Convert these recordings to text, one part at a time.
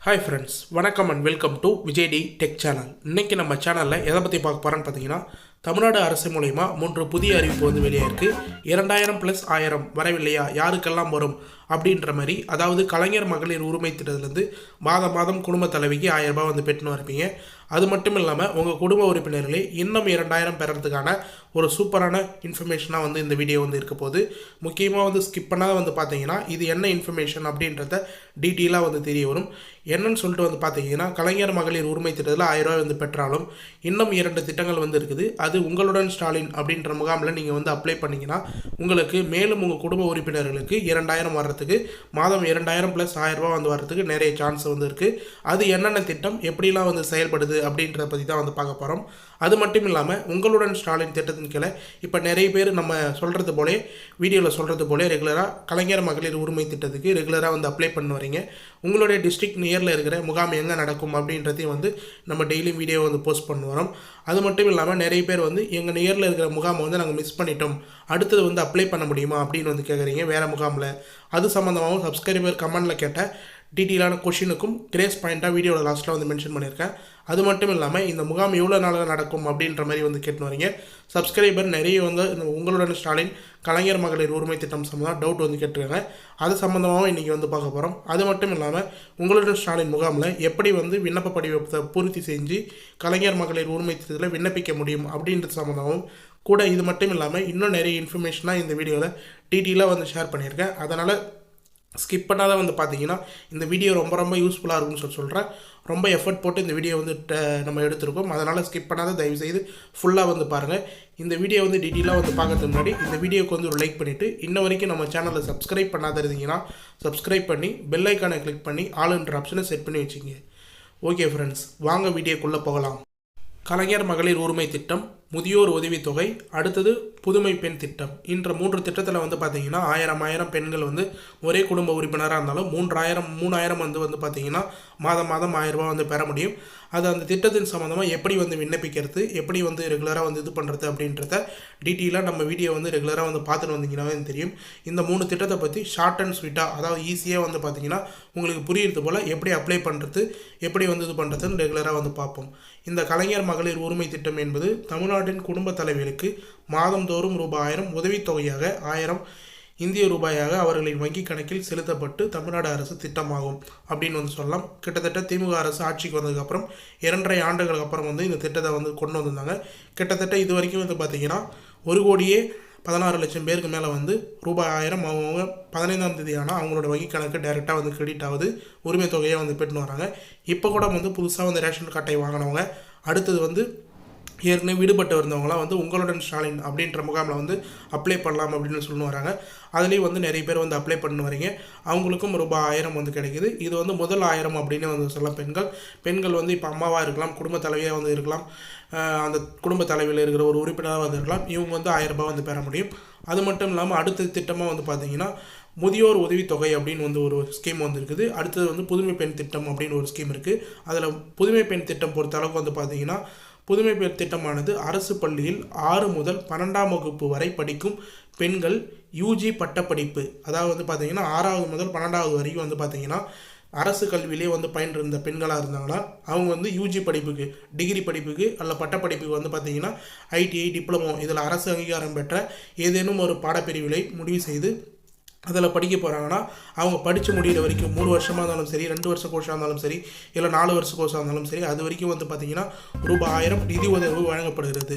Hi friends, வணக்கம் and welcome to Vijay T tech channel. இன்றைக்கி நம்ம சேனலில் எதை பற்றி பார்க்க போகிறோன்னு பார்த்தீங்கன்னா, தமிழ்நாடு அரசு மூலயமா 3 புதிய அறிவிப்பு வந்து வெளியாயிருக்கு. 2000 + 1000 வரவில்லையா, யாருக்கெல்லாம் வரும் அப்படின்ற மாதிரி. அதாவது கலைஞர் மகளிர் உரிமை திட்டத்திலேருந்து மாதம் குடும்ப தலைவிக்கு 1000 ரூபாய் வந்து பெற்றுன்னு வரப்பீங்க. அது மட்டும் இல்லாமல் உங்கள் குடும்ப உறுப்பினர்களே இன்னும் 2000 பெறறதுக்கான ஒரு சூப்பரான இன்ஃபர்மேஷனாக வந்து இந்த வீடியோ வந்து இருக்க போகுது. முக்கியமாக வந்து ஸ்கிப் பண்ணாத வந்து பார்த்தீங்கன்னா இது என்ன இன்ஃபர்மேஷன் அப்படின்றத டீட்டெயிலாக வந்து தெரிய வரும். என்னன்னு சொல்லிட்டு வந்து பார்த்தீங்கன்னா, கலைஞர் மகளிர் உரிமை திட்டத்தில் 1000 ரூபாய் வந்து பெற்றாலும் இன்னும் 2 திட்டங்கள் வந்து இருக்குது. அது உங்களுடன் ஸ்டாலின் அப்படின்ற முகாமில் நீங்கள் வந்து அப்ளை பண்ணிங்கன்னா உங்களுக்கு மேலும் உங்கள் குடும்ப உறுப்பினர்களுக்கு 2000 வர்றதுக்கு, மாதம் 2000 + 1000 ரூபாய் வந்து வர்றதுக்கு நிறைய சான்ஸ் வந்து இருக்குது. அது என்னென்ன திட்டம், எப்படிலாம் வந்து செயல்படுது அப்படின்றத பற்றி தான் வந்து பார்க்க போகிறோம். அது மட்டும் இல்லாமல் உங்களுடன் ஸ்டாலின் திட்டத்தின் கீழே இப்போ நிறைய பேர் நம்ம சொல்கிறது போலே, வீடியோவில் சொல்கிறது போலே ரெகுலராக கலைஞர் மகளிர் உரிமை திட்டத்துக்கு ரெகுலராக வந்து அப்ளை பண்ண வரீங்க. உங்களுடைய டிஸ்ட்ரிக்ட் நியரில் இருக்கிற முகாம் எங்கே நடக்கும் அப்படின்றதையும் வந்து நம்ம டெய்லியும் வீடியோ வந்து போஸ்ட் பண்ண வரோம். அது மட்டும் இல்லாமல் நிறைய பேர் வந்து எங்கள் நியரில் இருக்கிற முகாமை வந்து நாங்கள் மிஸ் பண்ணிட்டோம், அடுத்தது வந்து அப்ளை பண்ண முடியுமா அப்படின்னு வந்து கேட்குறீங்க வேறு முகாமில். அது சம்மந்தமாகவும் சப்ஸ்கிரைபர் கமெண்டில் கேட்ட டீட்டெயிலான கொஷினுக்கும் கிரேஸ் பாயிண்ட்டாக வீடியோவில் லாஸ்ட்டில் வந்து மென்ஷன் பண்ணியிருக்கேன். அது மட்டும் இல்லாமல் இந்த முகாம் எவ்வளோ நாளில் நடக்கும் அப்படின்ற மாதிரி வந்து கேட்டு வரீங்க. சப்ஸ்கிரைபர் நிறைய வந்து இந்த உங்களுடன் ஸ்டாலின் கலைஞர் மகளிர் உரிமை திட்டம் சம்மந்தமாக டவுட் வந்து கேட்டுருக்காங்க. அது சம்மந்தமாகவும் இன்றைக்கி வந்து பார்க்க போகிறோம். அது மட்டும் இல்லாமல் உங்களுடன் ஸ்டாலின் முகாமில் எப்படி வந்து விண்ணப்ப படிவத்தை பூர்த்தி செஞ்சு கலைஞர் மகளிர் உரிமை திட்டத்தில் விண்ணப்பிக்க முடியும் அப்படின்றது சம்மந்தமாகவும் கூட. இது மட்டும் இல்லாமல் இன்னும் நிறைய இன்ஃபர்மேஷனாக இந்த வீடியோவில் டீட்டெயிலாக வந்து ஷேர் பண்ணியிருக்கேன். அதனால் ஸ்கிப் பண்ணாத வந்து பார்த்தீங்கன்னா இந்த வீடியோ ரொம்ப யூஸ்ஃபுல்லாக இருக்கும்னு சொல்கிறேன். ரொம்ப எஃபர்ட் போட்டு இந்த வீடியோ வந்து நம்ம எடுத்திருக்கோம். அதனால் ஸ்கிப் பண்ணாத தயவுசெய்து ஃபுல்லாக வந்து பாருங்கள். இந்த வீடியோ வந்து டீட்டெயிலாக வந்து பார்க்கறதுக்கு முன்னாடி இந்த வீடியோக்கு வந்து ஒரு லைக் பண்ணிவிட்டு, இன்ன வரைக்கும் நம்ம சேனலை சப்ஸ்கிரைப் பண்ணாத இருந்தீங்கன்னா சப்ஸ்கிரைப் பண்ணி பெல் ஐக்கானை கிளிக் பண்ணி ஆல்ன்ற ஆப்ஷனை செட் பண்ணி வச்சுங்க. ஓகே ஃப்ரெண்ட்ஸ், வாங்க வீடியோக்குள்ளே போகலாம். கலைஞர் மகளிர் உரிமை திட்டம், முதியோர் உதவித்தொகை, அடுத்தது புதுமை பெண் திட்டம். இன்ற 3 திட்டத்தில் வந்து பார்த்தீங்கன்னா 1000 பெண்கள் வந்து ஒரே குடும்ப உறுப்பினராக இருந்தாலும் 3000 வந்து பார்த்தீங்கன்னா மாதம் 1000 ரூபாய் வந்து பெற முடியும். அது அந்த திட்டத்தின் சம்மந்தமாக எப்படி வந்து விண்ணப்பிக்கிறது, எப்படி வந்து ரெகுலராக வந்து இது பண்ணுறது அப்படின்றத டீட்டெயிலாக நம்ம வீடியோ வந்து ரெகுலராக வந்து பார்த்துட்டு வந்தீங்கன்னாவே தெரியும். இந்த 3 திட்டத்தை பற்றி ஷார்ட் அண்ட் ஸ்வீட்டாக, அதாவது ஈஸியாக வந்து பார்த்தீங்கன்னா உங்களுக்கு புரியுறது போல் எப்படி அப்ளை பண்ணுறது, எப்படி வந்து இது பண்ணுறதுன்னு ரெகுலராக வந்து பார்ப்போம். இந்த கலைஞர் மகளிர் உரிமை திட்டம் என்பது தமிழ்நாட்டின் குடும்ப தலைவிகளுக்கு மாதந்தோறும் ரூபாய் 1000 உதவித்தொகையாக 1000 இந்திய ரூபாயாக அவர்களின் வங்கி கணக்கில் செலுத்தப்பட்டு தமிழ்நாடு அரசு திட்டமாகும் அப்படின்னு வந்து சொல்லலாம். கிட்டத்தட்ட திமுக அரசு ஆட்சிக்கு வந்ததுக்கப்புறம் 2.5 ஆண்டுகளுக்கு அப்புறம் வந்து இந்த திட்டத்தை வந்து கொண்டு வந்திருந்தாங்க. கிட்டத்தட்ட இது வரைக்கும் வந்து பார்த்திங்கன்னா 1,16,00,000 பேருக்கு மேலே வந்து ரூபாய் 1000 அவங்க 15ஆம் தேதி ஆனால் அவங்களோட வங்கி கணக்கு டைரெக்டாக வந்து கிரெடிட் ஆகுது, உரிமை தொகையை வந்து பெற்றுன்னு வராங்க. இப்போ கூட வந்து புதுசாக வந்து ரேஷன் கார்டை வாங்கினவங்க, அடுத்தது வந்து ஏற்கனவே விடுபட்டு இருந்தவங்களாம் வந்து உங்களுடன் ஸ்டாலின் அப்படின்ற முகாமில் வந்து அப்ளை பண்ணலாம் அப்படின்னு சொல்லி வராங்க. அதுலேயும் வந்து நிறைய பேர் வந்து அப்ளை பண்ணி வரீங்க. அவங்களுக்கும் ரூபாய் 1000 வந்து கிடைக்கிது. இது வந்து முதல் 1000 அப்படின்னு வந்து சொல்லலாம். பெண்கள் வந்து இப்போ அம்மாவாக இருக்கலாம், குடும்ப தலைவியாக வந்து இருக்கலாம், அந்த குடும்ப தலைவியில் இருக்கிற ஒரு உறுப்பினராக வந்து இருக்கலாம். இவங்க வந்து 1000 ரூபாய் வந்து பெற முடியும். அது மட்டும் இல்லாமல் அடுத்த திட்டமாக வந்து பார்த்திங்கன்னா முதியோர் உதவித்தொகை அப்படின்னு வந்து ஒரு ஸ்கீம் வந்து இருக்குது. அடுத்தது வந்து புதுமை பெண் திட்டம் அப்படின்னு ஒரு ஸ்கீம் இருக்குது. அதில் புதுமை பெண் திட்டம் பொறுத்த அளவுக்கு வந்து பார்த்திங்கன்னா, புதுமை பெண் திட்டமானது அரசு பள்ளியில் 6 முதல் 12ஆம் வகுப்பு வரை படிக்கும் பெண்கள் யூஜி பட்டப்படிப்பு, அதாவது வந்து பார்த்திங்கன்னா 6வது முதல் 12வது வரைக்கும் வந்து பார்த்திங்கன்னா அரசு கல்வியிலே வந்து பயின்றிருந்த பெண்களாக இருந்தாங்கன்னா அவங்க வந்து யூஜி படிப்புக்கு, டிகிரி படிப்புக்கு அல்ல பட்டப்படிப்புக்கு வந்து பார்த்திங்கன்னா ஐடிஐ, டிப்ளமோ இதில் அரசு அங்கீகாரம் பெற்ற ஏதேனும் ஒரு பாடப்பிரிவிலை முடிவு செய்து அதில் படிக்க போகிறாங்கன்னா அவங்க படித்து முடிகிற வரைக்கும் 3 வருஷமாக இருந்தாலும் சரி, 2 வருஷ கோர்ஸாக இருந்தாலும் சரி, இல்லை 4 வருஷ கோர்ஸாக இருந்தாலும் சரி, அது வரைக்கும் வந்து பார்த்திங்கன்னா ரூபாய் 1000 நிதி உதவி வழங்கப்படுகிறது.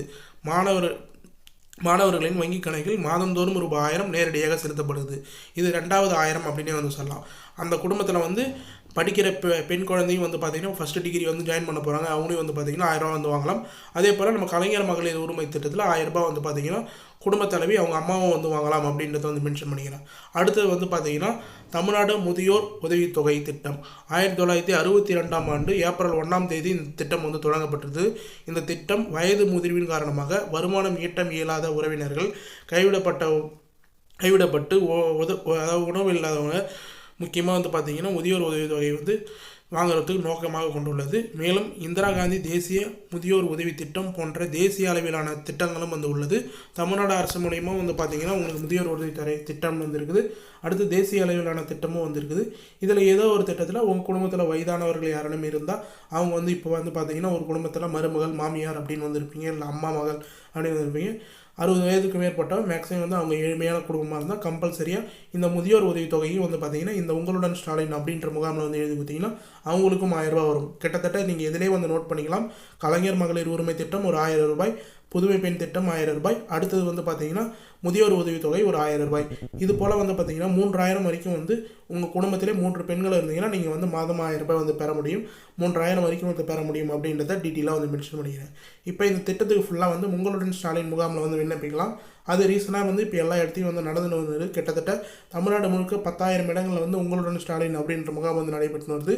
மாணவர்களின் வங்கி கணக்கில் மாதந்தோறும் ரூபாய் 1000 நேரடியாக செலுத்தப்படுது. இது 2வது 1000 அப்படின்னே வந்து சொல்லலாம். அந்த குடும்பத்தில் வந்து படிக்கிற பெண் குழந்தையும் வந்து பார்த்திங்கன்னா ஃபஸ்ட்டு டிகிரி வந்து ஜாயின் பண்ண போகிறாங்க, அவங்களையும் வந்து பார்த்திங்கன்னா 1000 ரூபா வந்து வாங்கலாம். அதே போல் நம்ம கலைஞர் மகளிர் உரிமை திட்டத்தில் 1000 ரூபாய் வந்து பார்த்திங்கன்னா குடும்ப தலைவி அவங்க அம்மாவும் வந்து வாங்கலாம் அப்படின்றத வந்து மென்ஷன் பண்ணிக்கிறேன். அடுத்தது வந்து பார்த்திங்கன்னா தமிழ்நாடு முதியோர் உதவித்தொகை திட்டம் 1962ஆம் ஆண்டு ஏப்ரல் 1ஆம் தேதி இந்த திட்டம் வந்து தொடங்கப்பட்டது. இந்த திட்டம் வயது முதிர்வின் காரணமாக வருமானம் ஈட்ட இயலாத உறவினர்கள், கைவிடப்பட்டு உணவு இல்லாதவங்க, முக்கியமாக வந்து பார்த்திங்கன்னா முதியோர் உதவித்தொகை வந்து வாங்குறதுக்கு நோக்கமாக கொண்டுள்ளது. மேலும் இந்திரா காந்தி தேசிய முதியோர் உதவி திட்டம் போன்ற தேசிய அளவிலான திட்டங்களும் வந்து உள்ளது. தமிழ்நாடு அரசு மூலயமா வந்து பார்த்திங்கன்னா உங்களுக்கு முதியோர் உதவி திட்டம் வந்துருக்குது. அடுத்து தேசிய அளவிலான திட்டமும் வந்துருக்குது. இதில் ஏதோ ஒரு திட்டத்தில் உங்கள் குடும்பத்தில் வயதானவர்கள் யாரும் இருந்தால் அவங்க வந்து இப்போ வந்து பார்த்திங்கன்னா ஒரு குடும்பத்தில் மருமகள் மாமியார் அப்படின்னு வந்துருப்பீங்க, இல்லை அம்மா மகள் அப்படின்னு வந்துருப்பீங்க. 60 வயதுக்கு மேற்பட்டவங்க மேக்ஸிமம் வந்து அவங்க ஏழ்மையான குடும்பமாக இருந்தால் கம்பல்சரியாக இந்த முதியோர் உதவித்தொகையும் வந்து பார்த்திங்கன்னா இந்த உங்களுடன் ஸ்டாலின் அப்படின்ற முகாமில் வந்து எழுதி கொடுத்தீங்கன்னா அவங்களுக்கும் 1000 ரூபா வரும். கிட்டத்தட்ட நீங்கள் எதிலே வந்து நோட் பண்ணிக்கலாம். கலைஞர் மகளிர் உரிமை திட்டம் ஒரு 1000 ரூபாய், புதுமை பெண் திட்டம் 1000 ரூபாய், அடுத்தது வந்து பார்த்திங்கன்னா முதியோர் உதவித்தொகை ஒரு 1000 ரூபாய். இது போல் வந்து பார்த்திங்கன்னா 3000 வரைக்கும் வந்து உங்கள் குடும்பத்திலே 3 பெண்கள் இருந்தீங்கன்னா நீங்கள் வந்து மாதம் 1000 ரூபாய் வந்து பெற முடியும். 3000 வரைக்கும் வந்து பெற முடியும் அப்படின்றத டீட்டெயிலாக வந்து மென்ஷன் பண்ணிக்கிறேன். இப்போ இந்த திட்டத்துக்கு ஃபுல்லாக வந்து உங்களுடன் ஸ்டாலின் முகாமில் வந்து விண்ணப்பிக்கலாம். அது ரீசனாக வந்து இப்போ எல்லா இடத்தையும் வந்து நடந்து வருது. கிட்டத்தட்ட தமிழ்நாடு முழுக்க 10,000 இடங்களில் வந்து உங்களுடன் ஸ்டாலின் அப்படின்ற முகாம் வந்து நடைபெற்று வருது.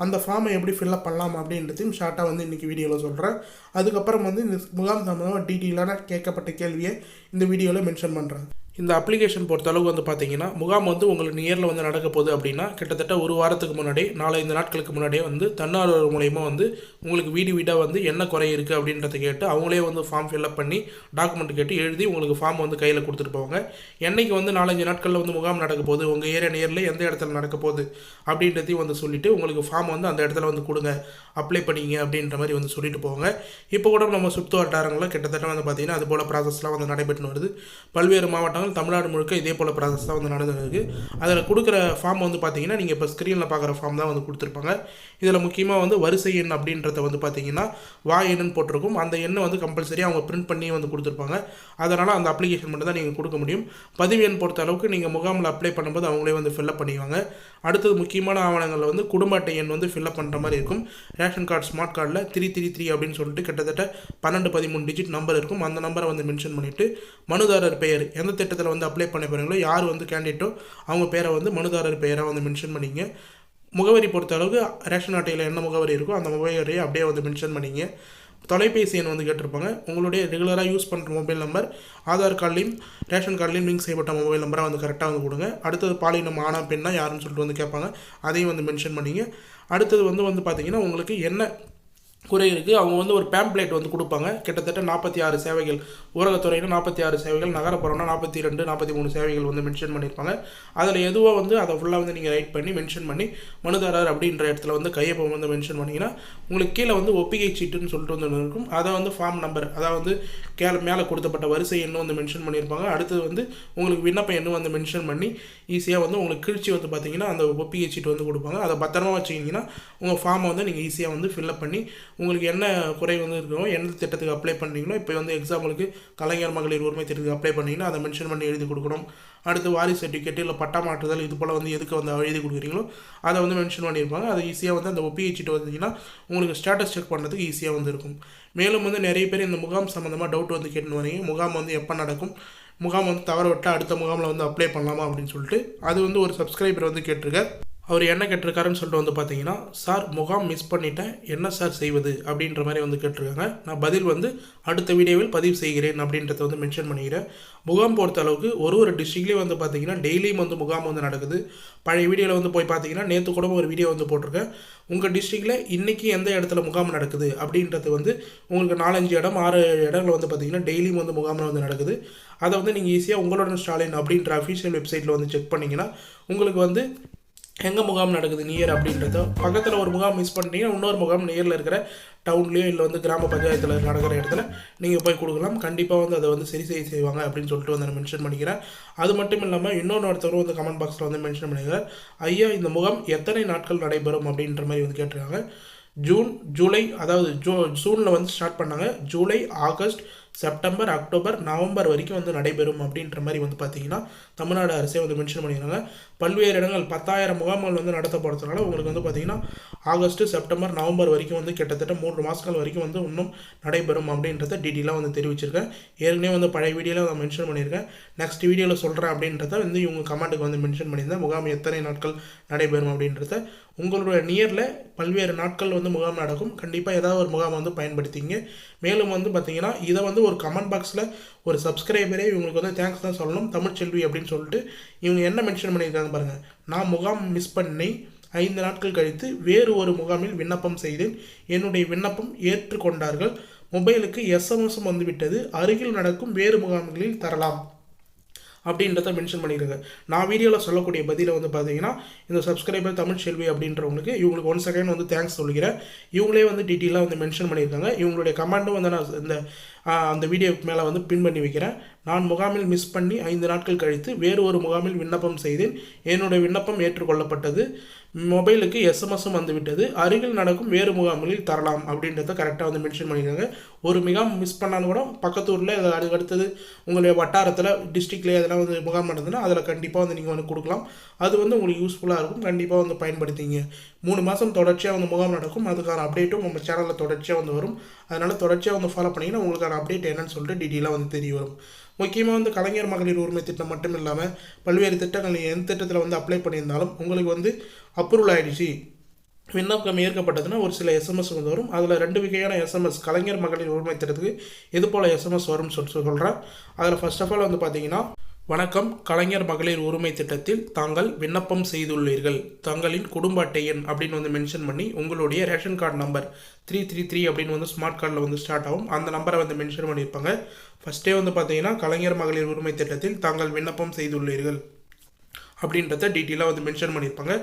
அந்த ஃபார்மை எப்படி ஃபில்அப் பண்ணலாம் அப்படின்றதையும் ஷார்ட்டாக வந்து இன்றைக்கி வீடியோவில் சொல்கிறேன். அதுக்கப்புறம் வந்து இந்த முகாம் சம்பந்தமாக டீட்டெயிலான கேட்கப்பட்ட கேள்வியை இந்த வீடியோவில் மென்ஷன் பண்ணுறேன். இந்த அப்ளிகேஷன் பொறுத்தளவுக்கு வந்து பார்த்தீங்கன்னா முகாம் வந்து உங்களுக்கு நியரில் வந்து நடக்க போகுது அப்படின்னா கிட்டத்தட்ட ஒரு வாரத்துக்கு முன்னாடி 4-5 நாட்களுக்கு முன்னாடியே வந்து தன்னார்வலர் மூலயமா வந்து உங்களுக்கு வீடாக வந்து என்ன குறை இருக்குது அப்படின்றத கேட்டு அவங்களே வந்து ஃபார்ம் ஃபில்அப் பண்ணி டாக்குமெண்ட் கேட்டு எழுதி உங்களுக்கு ஃபார்ம் வந்து கையில் கொடுத்துட்டு போவாங்க. என்றைக்கு வந்து 4-5 நாட்களில் வந்து முகாம் நடக்க போகுது, உங்கள் ஏரியா நியரில் எந்த இடத்துல நடக்க போகுது அப்படின்றதையும் வந்து சொல்லிவிட்டு உங்களுக்கு ஃபார்ம் வந்து அந்த இடத்துல வந்து கொடுங்க, அப்ளை பண்ணிங்க அப்படின்ற மாதிரி வந்து சொல்லிட்டு போவாங்க. இப்போ கூட நம்ம சுற்று வட்டாரங்களில் கிட்டத்தட்ட வந்து பார்த்திங்கன்னா அது போல் ப்ராசஸ்லாம் வந்து நடைபெற்று வருது. பல்வேறு மாவட்டங்கள் தமிழ்நாடு முழுக்க இதே போல் ப்ராசஸ் தான் வந்து நடந்துருக்கு. அதில் கொடுக்குற ஃபார்ம் வந்து பார்த்தீங்கன்னா நீங்கள் இப்போ ஸ்க்ரீனில் பார்க்குற ஃபார்ம் தான் வந்து கொடுத்துருப்பாங்க. இதில் முக்கியமாக வந்து வரிசை எண் அப்படின்றத வந்து பார்த்தீங்கன்னா எண்ணுன்னு போட்டிருக்கும். அந்த எண்ணை வந்து கம்பல்சரியாக அவங்க பிரிண்ட் பண்ணி வந்து கொடுத்துருப்பாங்க. அதனால் அந்த அப்ளிகேஷன் மட்டும் தான் நீங்கள் கொடுக்க முடியும். பதிவு எண் பொறுத்த அளவுக்கு நீங்கள் முகாமில் அப்ளை பண்ணும்போது அவங்களே வந்து ஃபில்அப் பண்ணிடுவாங்க. அடுத்தது முக்கியமான ஆவணங்களில் வந்து குடும்ப அட்டை எண் வந்து ஃபில்அப் பண்ணுற மாதிரி இருக்கும். ரேஷன் கார்டு ஸ்மார்ட் கார்டில் 333 அப்படின்னு சொல்லிட்டு கிட்டத்தட்ட 12-13 டிஜிட் நம்பர் இருக்கும். அந்த நம்பரை வந்து மென்ஷன் பண்ணிவிட்டு மனுதாரர் பெயர் எந்த திட்டத்தில் வந்து அப்ளை பண்ண போகிறீங்களோ யார் வந்து கேண்டிடேட்டோ அவங்க பேரை வந்து மனுதாரர் பெயராக வந்து மென்ஷன் பண்ணிங்க. முகவரி பொறுத்த அளவுக்கு ரேஷன் அட்டையில் என்ன முகவரி இருக்கோ அந்த முகவரியை அப்படியே வந்து மென்ஷன் பண்ணிங்க. தொலைபேசி எண் வந்து கேட்டிருப்பாங்க. உங்களுடைய ரெகுலராக யூஸ் பண்ணுற மொபைல் நம்பர் ஆதார் கார்ட்லேயும் ரேஷன் கார்ட்லேயும் லிங்க் செய்யப்பட்ட மொபைல் நம்பராக வந்து கரெக்டாக வந்து கொடுங்க. அடுத்தது பாலினம் ஆனா பெண்ணா யாருன்னு சொல்லிட்டு வந்து கேட்பாங்க, அதையும் வந்து மென்ஷன் பண்ணிங்க. அடுத்தது வந்து பார்த்திங்கன்னா உங்களுக்கு என்ன குறை இருக்குது, அவங்க வந்து ஒரு பேம்ப்ளேட் வந்து கொடுப்பாங்க. கிட்டத்தட்ட 46 சேவைகள், ஊரகத்துறையில் 46 சேவைகள், நகரப்புறம்னா 42-43 சேவைகள் வந்து மென்ஷன் பண்ணியிருப்பாங்க. அதில் எதுவோ வந்து அதை ஃபுல்லாக வந்து நீங்கள் ரைட் பண்ணி மென்ஷன் பண்ணி மனுதாரர் அப்படின்ற இடத்துல வந்து கையொப்பம் வந்து மென்ஷன் பண்ணிங்கன்னா உங்களுக்கு கீழே வந்து ஒப்பிகை சீட்டுன்னு சொல்லிட்டு வந்து இருக்கும். அதை வந்து ஃபார்ம் நம்பர் அதாவது மேலே கொடுத்தப்பட்ட வரிசை எண்ணு வந்து மென்ஷன் பண்ணியிருப்பாங்க. அடுத்தது வந்து உங்களுக்கு விண்ணப்ப எண்ணு வந்து மென்ஷன் பண்ணி ஈஸியாக வந்து உங்களுக்கு கிழிச்சி வந்து பார்த்திங்கன்னா அந்த ஒப்பிகை சீட்டு வந்து கொடுப்பாங்க. அதை பத்திரமா வச்சுக்கிங்கன்னா உங்கள் ஃபார்மை வந்து நீங்கள் ஈஸியாக வந்து ஃபில்அப் பண்ணி உங்களுக்கு என்ன குறை வந்து இருக்கோ எந்த திட்டத்துக்கு அப்ளை பண்ணுறீங்களோ இப்போ வந்து எக்ஸாம்பிளுக்கு கலைஞர் மகளிர் உரிமை திட்டத்துக்கு அப்ளை பண்ணிங்கன்னா அதை மென்ஷன் பண்ணி எழுதி கொடுக்கணும். அடுத்து வாரிசு சர்டிஃபிகேட் இல்லை பட்டா மாற்றுதல் இது போல் வந்து எதுக்கு வந்து எழுதி கொடுக்குறீங்களோ அதை வந்து மென்ஷன் பண்ணியிருப்பாங்க. அது ஈஸியாக வந்து அந்த ஒப்பிகை சீட்டு வந்தீங்கன்னா உங்களுக்கு ஸ்டேட்டஸ் செக் பண்ணுறதுக்கு ஈஸியாக வந்து இருக்கும். மேலும் வந்து நிறைய பேர் இந்த முகாம் சம்மந்தமாக டவுட் வந்து கேட்டுன்னு வரீங்க. முகாம் வந்து எப்போ நடக்கும், முகாம் வந்து தவற விட்டால் அடுத்த முகாமில் வந்து அப்ளை பண்ணலாமா அப்படின்னு சொல்லிட்டு அது வந்து ஒரு சப்ஸ்கிரைபர் வந்து கேட்டிருக்கார். அவர் என்ன கேட்டிருக்காருன்னு சொல்லிட்டு வந்து பார்த்தீங்கன்னா, சார் முகாம் மிஸ் பண்ணிட்டேன் என்ன சார் செய்வது அப்படின்ற மாதிரி வந்து கேட்டிருக்காங்க. நான் பதில் வந்து அடுத்த வீடியோவில் பதிவு செய்கிறேன் அப்படின்றத வந்து மென்ஷன் பண்ணிக்கிறேன். முகாம் பொறுத்த அளவுக்கு ஒரு டிஸ்ட்ரிக்ட்லேயும் வந்து பார்த்தீங்கன்னா டெய்லியும் வந்து முகாம் வந்து நடக்குது. பழைய வீடியோவில் வந்து போய் பார்த்தீங்கன்னா நேற்று கூட ஒரு வீடியோ வந்து போட்டிருக்கேன். உங்கள் டிஸ்ட்ரிக்டில் இன்றைக்கி எந்த இடத்துல முகாம் நடக்குது அப்படின்றது வந்து உங்களுக்கு 4-5 இடம் 6 இடங்கள் வந்து பார்த்தீங்கன்னா டெய்லியும் வந்து முகாமில் வந்து நடக்குது. அதை வந்து நீங்கள் ஈஸியாக உங்களுடன் ஸ்டாலின் அப்படின்ற அஃபிஷியல் வெப்சைட்டில் வந்து செக் பண்ணிங்கன்னா உங்களுக்கு வந்து எங்கே முகாம் நடக்குது நியர் அப்படின்றத. பக்கத்தில் ஒரு முகாம் மிஸ் பண்ணிட்டீங்கன்னா இன்னொரு முகாம் நியரில் இருக்கிற டவுன்லேயோ இல்லை வந்து கிராம பஞ்சாயத்தில் நடக்கிற இடத்துல நீங்கள் போய் கொடுக்கலாம். கண்டிப்பாக வந்து அதை வந்து சரி செய்வாங்க அப்படின்னு சொல்லிட்டு வந்து நான் மென்ஷன் பண்ணிக்கிறேன். அது மட்டும் இல்லாமல் ஒருத்தரும் வந்து கமெண்ட் பாக்ஸில் வந்து மென்ஷன் பண்ணிக்கிறார், ஐயா இந்த முகாம் எத்தனை நாட்கள் நடைபெறும் அப்படின்ற மாதிரி வந்து கேட்டிருக்காங்க. ஜூன் ஜூலை அதாவது ஜூனில் வந்து ஸ்டார்ட் பண்ணாங்க. July August September October November வரைக்கும் வந்து நடைபெறும் அப்படின்ற மாதிரி வந்து பார்த்திங்கன்னா தமிழ்நாடு அரசே வந்து மென்ஷன் பண்ணிக்கிறாங்க. பல்வேறு இடங்கள் 10,000 முகாம்கள் வந்து நடத்தப்படுறதுனால உங்களுக்கு வந்து பார்த்திங்கன்னா ஆகஸ்ட் செப்டம்பர் நவம்பர் வரைக்கும் வந்து கிட்டத்தட்ட 3 மாதங்கள் வரைக்கும் வந்து இன்னும் நடைபெறும் அப்படின்றத டீட்டெயிலாக வந்து தெரிவிச்சிருக்கேன். ஏற்கனவே வந்து பழைய வீடியோவில் நான் மென்ஷன் பண்ணியிருக்கேன். நெக்ஸ்ட் வீடியோவில் சொல்கிறேன் அப்படின்றத வந்து இவங்க கமெண்ட்டுக்கு வந்து மென்ஷன் பண்ணியிருந்தேன். முகாம் எத்தனை நாட்கள் நடைபெறும் அப்படின்றத. உங்களுடைய நியரில் பல்வேறு நாட்கள் வந்து முகாம் நடக்கும். கண்டிப்பாக ஏதாவது ஒரு முகாம் வந்து பயன்படுத்திங்க. மேலும் வந்து பார்த்திங்கன்னா இதை வந்து ஒரு கமெண்ட் பாக்ஸில் ஒரு சப்ஸ்கிரைபரே இவங்களுக்கு வந்து தேங்க்ஸ் தான் சொல்லணும், தமிழ்ச்செல்வி அப்படின்னு சொல்லிட்டு இவங்க என்ன மென்ஷன் பண்ணியிருக்காங்க பாருங்கள். நான் முகாம் மிஸ் பண்ணி 5 நாட்கள் கழித்து வேறு ஒரு முகாமில் விண்ணப்பம் செய்தேன். என்னுடைய விண்ணப்பம் ஏற்றுக்கொண்டார்கள். மொபைலுக்கு எஸ்எம்எஸும் வந்துவிட்டது. அருகில் நடக்கும் வேறு முகாம்களில் தரலாம் அப்படின்றத மென்ஷன் பண்ணியிருக்காங்க. நான் வீடியோவில் சொல்லக்கூடிய பதிலை வந்து பார்த்தீங்கன்னா இந்த சப்ஸ்கிரைபர் தமிழ் செல்வி அப்படின்றவங்களுக்கு இவங்களுக்கு 1 செகண்ட் வந்து தேங்க்ஸ் சொல்லிக்கிறேன். இவங்களே வந்து டீட்டெயிலாக வந்து மென்ஷன் பண்ணியிருக்காங்க. இவங்களுடைய கமெண்ட்டும் வந்து நான் இந்த அந்த வீடியோக்கு மேலே வந்து பின் பண்ணி வைக்கிறேன். நான் முகாமில் மிஸ் பண்ணி 5 நாட்கள் கழித்து வேறு ஒரு முகாமில் விண்ணப்பம் செய்தேன். என்னுடைய விண்ணப்பம் ஏற்றுக்கொள்ளப்பட்டது. மொபைலுக்கு எஸ்எம்எஸும் வந்துவிட்டது. அருகில் நடக்கும் வேறு முகாம்களில் தரலாம் அப்படின்றத கரெக்டாக வந்து மென்ஷன் பண்ணியிருக்காங்க. ஒரு முகாம் மிஸ் பண்ணாலும் கூட பக்கத்து ஊரில் அதுக்கு அடுத்தது உங்களுடைய வட்டாரத்தில் டிஸ்ட்ரிக்ட்லேயே அதெல்லாம் வந்து முகாம் நடந்ததுன்னா அதில் கண்டிப்பாக வந்து நீங்கள் வந்து கொடுக்கலாம். அது வந்து உங்களுக்கு யூஸ்ஃபுல்லாக இருக்கும். கண்டிப்பாக வந்து பயன்படுத்திங்க. 3 மாதம் தொடர்ச்சியாக வந்து முகாம் நடக்கும். அதுக்கான அப்டேட்டும் நம்ம சேனலில் தொடர்ச்சியாக வந்து வரும். அதனால் தொடர்ச்சியாக வந்து ஃபாலோ பண்ணிங்கன்னா உங்களுக்கான அப்டேட் என்னன்னு சொல்லிட்டு டீட்டெயிலாக வந்து தெரிய வரும். முக்கியமாக வந்து கலைஞர் மகளிர் உரிமை திட்டம் மட்டும் இல்லாமல் பல்வேறு திட்டங்கள் எந்த திட்டத்தில் வந்து அப்ளை பண்ணியிருந்தாலும் உங்களுக்கு வந்து அப்ரூவல் ஆகிடுச்சு, விண்ணப்பம் ஏற்கப்பட்டதுன்னா ஒரு சில எஸ்எம்எஸ் வந்து வரும். அதில் 2 வகையான எஸ்எம்எஸ் கலைஞர் மகளிர் உரிமை திட்டத்துக்கு எது போல் எஸ்எம்எஸ் வரும்னு சொல்கிறேன். அதில் ஃபர்ஸ்ட் ஆஃப் ஆல் வந்து பார்த்தீங்கன்னா, வணக்கம், கலைஞர் மகளிர் உரிமை திட்டத்தில் தாங்கள் விண்ணப்பம் செய்துள்ளீர்கள். தங்களின் குடும்ப அட்டை எண் அப்படின்னு வந்து மென்ஷன் பண்ணி உங்களுடைய ரேஷன் கார்டு நம்பர் 333 அப்படின்னு வந்து ஸ்மார்ட் கார்டில் வந்து ஸ்டார்ட் ஆகும். அந்த நம்பரை வந்து மென்ஷன் பண்ணியிருப்பாங்க. ஃபஸ்ட்டே வந்து பார்த்தீங்கன்னா கலைஞர் மகளிர் உரிமை திட்டத்தில் தாங்கள் விண்ணப்பம் செய்துள்ளீர்கள் அப்படின்றத டீட்டெயிலாக வந்து மென்ஷன் பண்ணியிருப்பாங்க.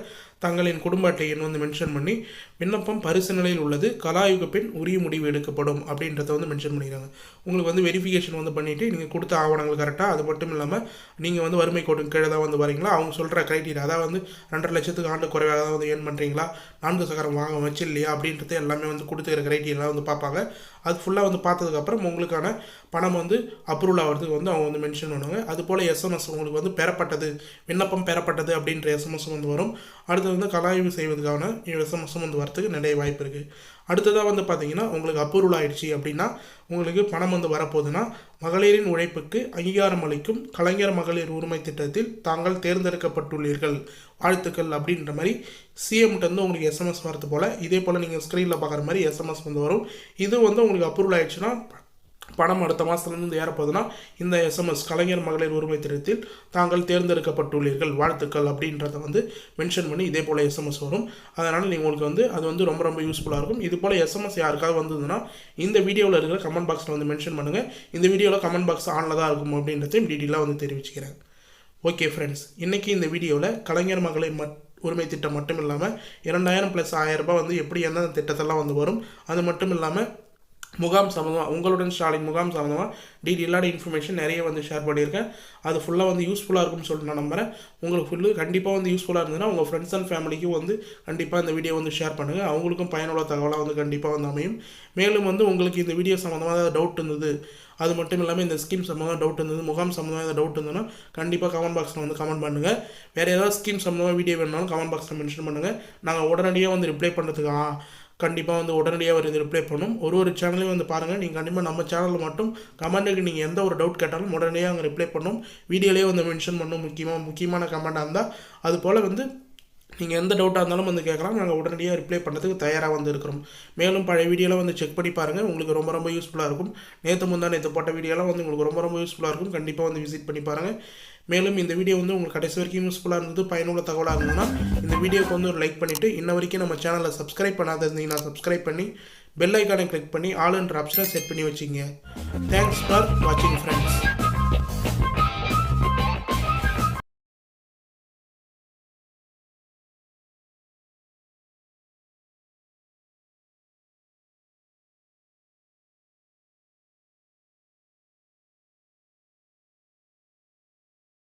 தங்களின் குடும்ப அட்டை எண் வந்து மென்ஷன் பண்ணி விண்ணப்பம் பரிசு நிலையில் உள்ளது, கலாயுக பின் உரிய முடிவு எடுக்கப்படும் அப்படின்றத வந்து மென்ஷன் பண்ணிடுறாங்க. உங்களுக்கு வந்து வெரிஃபிகேஷன் வந்து பண்ணிவிட்டு நீங்கள் கொடுத்த ஆவணங்கள் கரெக்டாக, அது மட்டும் இல்லாமல் நீங்கள் வந்து வறுமை கோட்டு கீழே தான் வந்து வரீங்களா, அவங்க சொல்கிற க்ரைட்டீரியா அதாவது வந்து 2.5 லட்சத்துக்கு ஆண்டு குறைவாக தான் வந்து ஏர்ன் பண்ணுறீங்களா, 4 சக்கரம் வாங்க வச்சு இல்லையா அப்படின்றது எல்லாமே வந்து கொடுத்துக்கிற க்ரைட்டீரியா வந்து பார்ப்பாங்க. அது ஃபுல்லாக வந்து பார்த்ததுக்கப்புறம் உங்களுக்கான பணம் வந்து அப்ரூவல் ஆகிறதுக்கு வந்து அவங்க வந்து மென்ஷன் பண்ணுவாங்க. அதுபோல் எஸ்எம்எஸ் உங்களுக்கு வந்து பெறப்பட்டது, விண்ணப்பம் பெறப்பட்டது அப்படின்ற எஸ்எம்எஸ் வந்து வரும். அடுத்து வந்து கலாய்வு செய்வதற்கான எஸ்எம்எஸும் வந்து வரத்துக்கு நிறைய வாய்ப்பு இருக்குது. அடுத்ததாக வந்து பார்த்தீங்கன்னா உங்களுக்கு அப்ரூவல் ஆகிடுச்சு அப்படின்னா உங்களுக்கு பணம் வந்து வரப்போகுதுன்னா, மகளிரின் உழைப்புக்கு அங்கீகாரம் அளிக்கும் கலைஞர் மகளிர் உரிமை திட்டத்தில் தாங்கள் தேர்ந்தெடுக்கப்பட்டுள்ளீர்கள், வாழ்த்துக்கள் அப்படின்ற மாதிரி சிஎம்கிட்ட வந்து உங்களுக்கு எஸ்எம்எஸ் வரது போல் இதே போல் நீங்கள் ஸ்க்ரீனில் பார்க்குற மாதிரி எஸ்எம்எஸ் வந்து வரும். இது வந்து உங்களுக்கு அப்ரூவல் ஆகிடுச்சுன்னா பணம் அடுத்த மாதத்துலேருந்து ஏறப்போகுதுன்னா இந்த எஸ்எம்எஸ் கலைஞர் மகளிர் உரிமை திட்டத்தில் தாங்கள் தேர்ந்தெடுக்கப்பட்டுள்ளீர்கள், வாழ்த்துக்கள் அப்படின்றத வந்து மென்ஷன் பண்ணி இதே போல் எஸ்எம்எஸ் வரும். அதனால் உங்களுக்கு வந்து அது வந்து ரொம்ப ரொம்ப யூஸ்ஃபுல்லாக இருக்கும். இது போல் எஸ்எம்எஸ் யாருக்காவது வந்ததுன்னா இந்த வீடியோவில் இருக்கிற கமெண்ட் பாக்ஸில் வந்து மென்ஷன் பண்ணுங்கள். இந்த வீடியோவில் கமெண்ட் பாக்ஸ் ஆனில் தான் இருக்கும் அப்படின்றதையும் டீட்டெயிலாக வந்து தெரிவிச்சுக்கிறேன். ஓகே ஃப்ரெண்ட்ஸ், இன்றைக்கி இந்த வீடியோவில் கலைஞர் மகளிர் உரிமை திட்டம் மட்டும் இல்லாமல் 2000 + 1000 ரூபாய் வந்து எப்படி எந்தெந்த திட்டத்தெல்லாம் வந்து வரும், அது மட்டும் இல்லாமல் முகாம் சம்மந்தமாக உங்களுடன் ஸ்டாலின் முகாம் சம்மந்தமாக டீட்டெயிலான இன்ஃபர்மேஷன் நிறைய வந்து ஷேர் பண்ணியிருக்கேன். அது ஃபுல்லாக வந்து யூஸ்ஃபுல்லாக இருக்கும்னு சொல்லிட்டு நான் நம்புகிறேன். உங்களுக்கு கண்டிப்பாக வந்து யூஸ்ஃபுல்லாக இருந்ததுன்னா உங்கள் ஃப்ரெண்ட்ஸ் அண்ட் ஃபேமிலிக்கும் வந்து கண்டிப்பாக இந்த வீடியோ வந்து ஷேர் பண்ணுங்கள். அவங்களுக்கும் பயனுள்ள தகவலாக வந்து கண்டிப்பாக வந்து அமையும். மேலும் வந்து உங்களுக்கு இந்த வீடியோ சம்மந்தமாக ஏதாவது டவுட் இருந்தது, அது மட்டும் இல்லாமல் இந்த ஸ்கீம் சம்மந்தமாக டவுட் இருந்தது, முகாம் சம்மந்தமாக ஏதாவது டவுட் இருந்ததுன்னா கண்டிப்பாக கமெண்ட் பாக்ஸில் வந்து கமெண்ட் பண்ணுங்கள். வேறு ஏதாவது ஸ்கீம் சம்மந்தமாக வீடியோ வேணுனாலும் கமெண்ட் பாக்ஸில் மென்ஷன் பண்ணுங்கள். நாங்கள் உடனடியாக வந்து ரிப்ளை பண்ணுறதுக்கு கண்டிப்பாக வந்து உடனடியாக வந்து ரிப்ளை பண்ணணும். ஒரு சேனலையும் வந்து பாருங்கள். நீங்கள் கண்டிப்பாக நம்ம சேனலில் மட்டும் கமெண்ட்டுக்கு நீங்கள் எந்த ஒரு டவுட் கேட்டாலும் உடனடியாக அங்கே ரிப்ளை பண்ணணும். வீடியோலேயே வந்து மென்ஷன் பண்ணணும். முக்கியமான கமெண்ட்டாக இருந்தால் அது போல் வந்து நீங்கள் எந்த டவுட்டாக இருந்தாலும் வந்து கேட்கலாம். நாங்கள் உடனடியாக ரிப்ளை பண்ணுறதுக்கு தயாராக வந்து இருக்கிறோம். மேலும் பழைய வீடியோலாம் வந்து செக் பண்ணி பாருங்கள். உங்களுக்கு ரொம்ப ரொம்ப யூஸ்ஃபுல்லாக இருக்கும். நேற்று போட்ட வீடியோலாம் வந்து உங்களுக்கு ரொம்ப ரொம்ப யூஸ்ஃபுல்லாக இருக்கும். கண்டிப்பாக வந்து விசிட் பண்ணி பாருங்கள். மேலும் இந்த வீடியோ வந்து உங்களுக்கு கடைசி வரைக்கும் யூஸ்ஃபுல்லாக இருந்தது, பயனுள்ள தகவலாக இருந்ததுன்னா இந்த வீடியோக்கு வந்து ஒரு லைக் பண்ணிவிட்டு இன்ன வரைக்கும் நம்ம சேனலை சப்ஸ்கிரைப் பண்ணாத இருந்தீங்கன்னா சப்ஸ்கிரைப் பண்ணி பெல் ஐக்கானை கிளிக் பண்ணி ஆல் என்ற ஆப்ஷனை செட் பண்ணி வச்சுங்க. தேங்க்ஸ் ஃபார் வாட்சிங் ஃப்ரெண்ட்ஸ்.